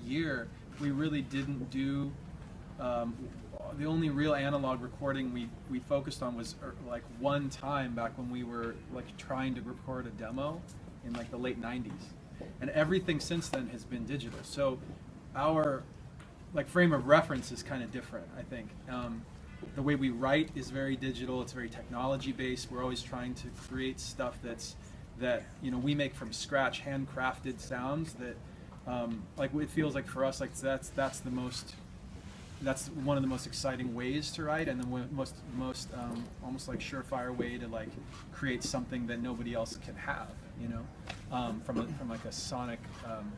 year, we really didn't do. The only real analog recording we focused on was like one time back when we were like trying to record a demo in like the late 90s, and everything since then has been digital. So our like frame of reference is kind of different, I think. The way we write is very digital. It's very technology based. We're always trying to create stuff that you know, we make from scratch, handcrafted sounds that like it feels like for us like that's one of the most exciting ways to write, and the most almost like surefire way to like create something that nobody else can have, you know, from like a sonic,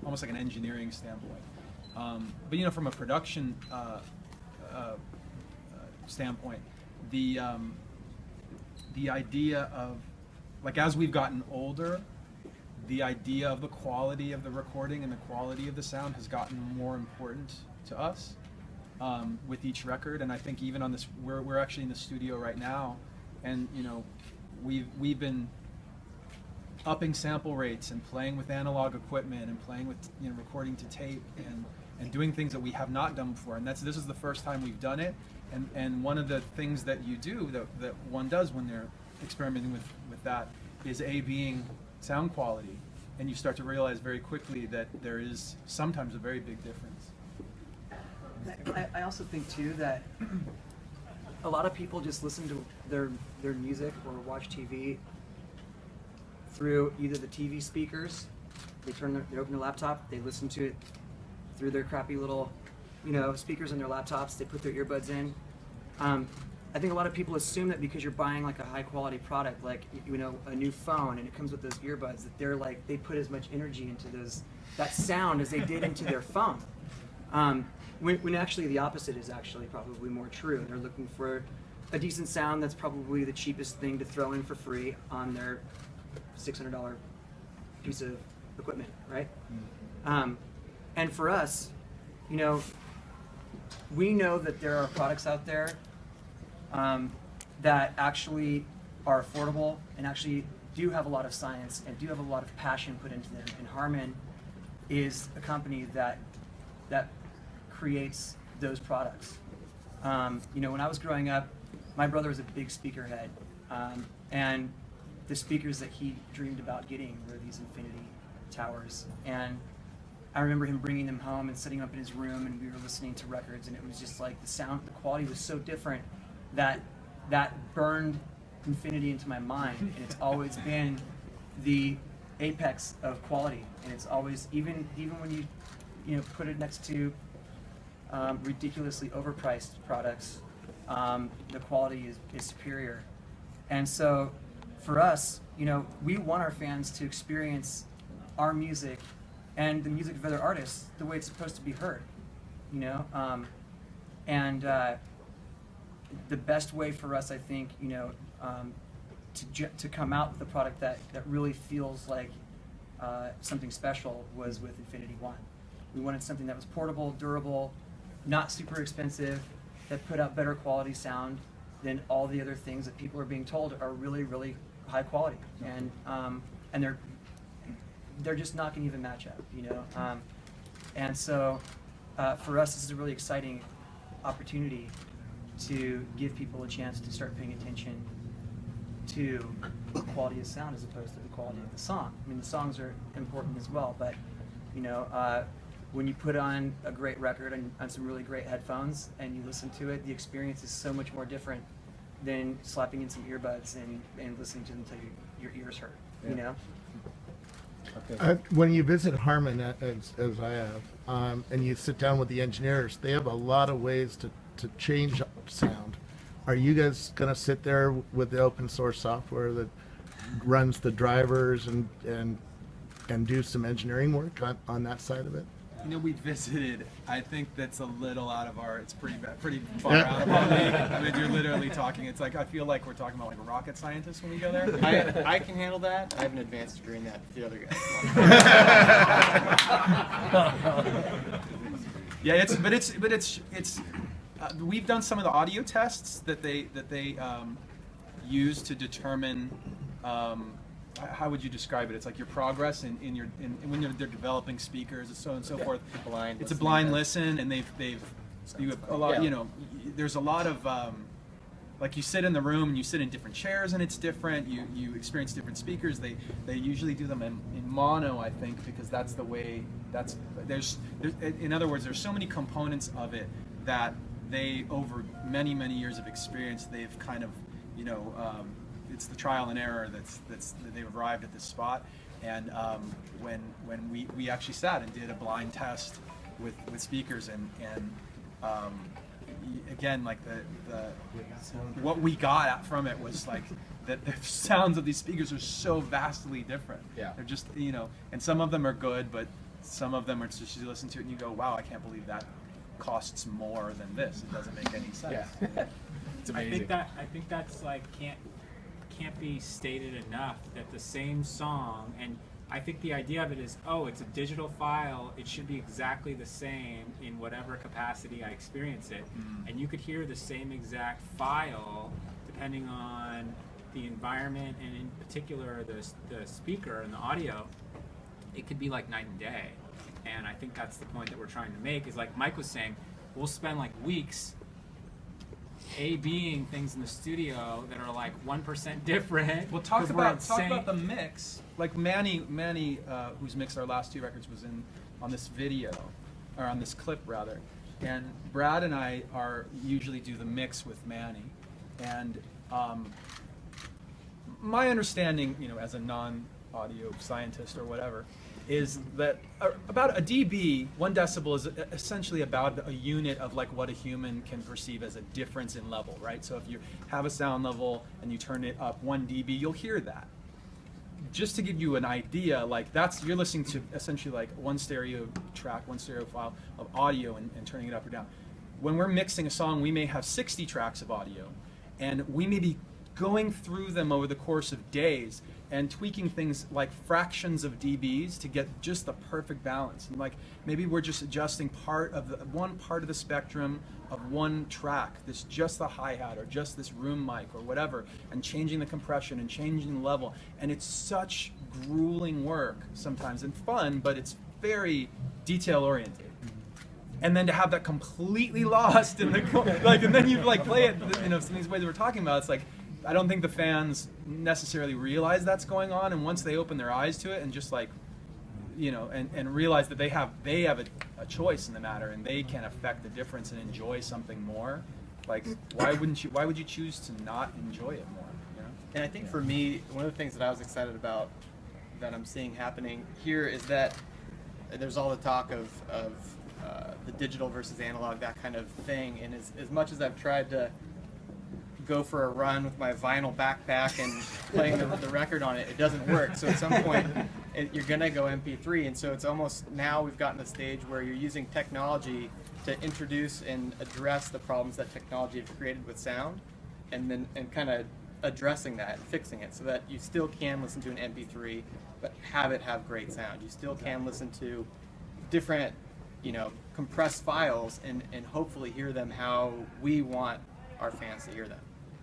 almost like an engineering standpoint. But you know, from a production standpoint, the idea of like, as we've gotten older, the idea of the quality of the recording and the quality of the sound has gotten more important to us. With each record, and I think even on this, we're actually in the studio right now, and you know, we've been upping sample rates and playing with analog equipment and playing with, you know, recording to tape and doing things that we have not done before, and this is the first time we've done it, and one of the things that you do that one does when they're experimenting with that is being sound quality, and you start to realize very quickly that there is sometimes a very big difference. I also think too that a lot of people just listen to their music or watch TV through either the TV speakers. They open their laptop, they listen to it through their crappy little, you know, speakers on their laptops. They put their earbuds in. I think a lot of people assume that because you're buying like a high quality product, like, you know, a new phone, and it comes with those earbuds, that they're like, they put as much energy into that sound as they did into their phone. When actually the opposite is actually probably more true. They're looking for a decent sound that's probably the cheapest thing to throw in for free on their $600 piece of equipment, right? And for us, you know, we know that there are products out there that actually are affordable and actually do have a lot of science and do have a lot of passion put into them. And Harman is a company that creates those products. You know, when I was growing up, my brother was a big speaker head, and the speakers that he dreamed about getting were these infinity towers. And I remember him bringing them home and setting up in his room, and we were listening to records, and it was just like the sound, the quality was so different that burned infinity into my mind. And it's always been the apex of quality, and it's always, even when you know, put it next to ridiculously overpriced products, the quality is superior. And so for us, you know, we want our fans to experience our music and the music of other artists the way it's supposed to be heard, you know. The best way for us, I think, you know, to come out with a product that really feels like something special was with Infinity One. We wanted something that was portable, durable, not super expensive, that put out better quality sound than all the other things that people are being told are really, really high quality, and they're just not going to even match up, you know. And so for us, this is a really exciting opportunity to give people a chance to start paying attention to the quality of sound as opposed to the quality of the song. I mean, the songs are important as well, but you know, when you put on a great record on some really great headphones and you listen to it, the experience is so much more different than slapping in some earbuds and listening to them until your ears hurt, you know? Okay. When you visit Harman, as I have, and you sit down with the engineers, they have a lot of ways to change sound. Are you guys going to sit there with the open source software that runs the drivers and do some engineering work on that side of it? You know, we visited. I think that's a little out of our. It's pretty far out of our league. I mean, you're literally talking. It's like I feel like we're talking about like a rocket scientist when we go there. I can handle that. I have an advanced degree in that. The other guy. Yeah, it's. We've done some of the audio tests that they use to determine how would you describe it? It's like your progress in when they're developing speakers and so on and so forth. Blind It's a listening blind test. listen, and you have a lot. Yeah. You know, there's a lot of like you sit in the room and you sit in different chairs and it's different. You experience different speakers. They usually do them in mono, I think, because that's the way. There's in other words, there's so many components of it that they, over many years of experience, they've kind of, you know, it's the trial and error that they've arrived at this spot. And when we actually sat and did a blind test with speakers and again, like what we got from it was like that the sounds of these speakers are so vastly different. Yeah. They're just, you know, and some of them are good, but some of them are just, you listen to it and you go, wow, I can't believe that costs more than this. It doesn't make any sense. Yeah. It's amazing. I think that's like can't be stated enough that the same song, and I think the idea of it is, oh, it's a digital file, it should be exactly the same in whatever capacity I experience it. And you could hear the same exact file depending on the environment, and in particular the speaker and the audio. It could be like night and day. And I think that's the point that we're trying to make, is like Mike was saying, we'll spend like weeks A-Bing things in the studio that are like 1% different. Well, talk 'cause we're about insane. the mix. Like Manny, who's mixed our last 2 records, was on this video, or on this clip rather. And Brad and I usually do the mix with Manny. And my understanding, you know, as a non-audio scientist or whatever, is that about a dB, 1 decibel, is essentially about a unit of like what a human can perceive as a difference in level, right? So if you have a sound level and you turn it up 1 dB, you'll hear that. Just to give you an idea, like you're listening to essentially like one stereo track, one stereo file of audio and turning it up or down. When we're mixing a song, we may have 60 tracks of audio, and we may be going through them over the course of days and tweaking things like fractions of dBs to get just the perfect balance. And like maybe we're just adjusting one part of the spectrum of one track, just the hi-hat or just this room mic or whatever, and changing the compression and changing the level. And it's such grueling work sometimes, and fun, but it's very detail oriented. And then to have that completely lost in the like, and then you like play it, you know, some of these ways we're talking about, it's like, I don't think the fans necessarily realize that's going on, and once they open their eyes to it and just like, you know, and realize that they have a choice in the matter, and they can affect the difference and enjoy something more, like why would you choose to not enjoy it more, you know? And I think for me, one of the things that I was excited about that I'm seeing happening here is that there's all the talk of the digital versus analog, that kind of thing, and as much as I've tried to go for a run with my vinyl backpack and playing the record on it, it doesn't work. So at some point, you're going to go MP3, and so it's almost, now we've gotten to the stage where you're using technology to introduce and address the problems that technology has created with sound, and kind of addressing that and fixing it so that you still can listen to an MP3, but have it have great sound. You still can listen to different, you know, compressed files and hopefully hear them how we want our fans to hear them.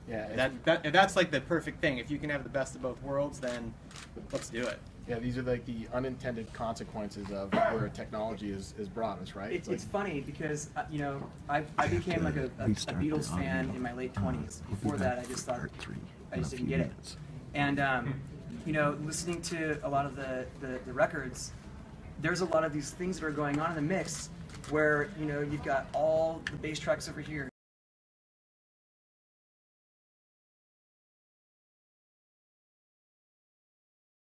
Yeah, That's like the perfect thing. If you can have the best of both worlds, then let's do it. yeah. These are like the unintended consequences of where technology has brought us, right? It's funny because you know, I became like a Beatles fan in my late 20s. Before that, I just thought I just didn't get it. And you know, listening to a lot of the records, there's a lot of these things that are going on in the mix where, you know, you've got all the bass tracks over here.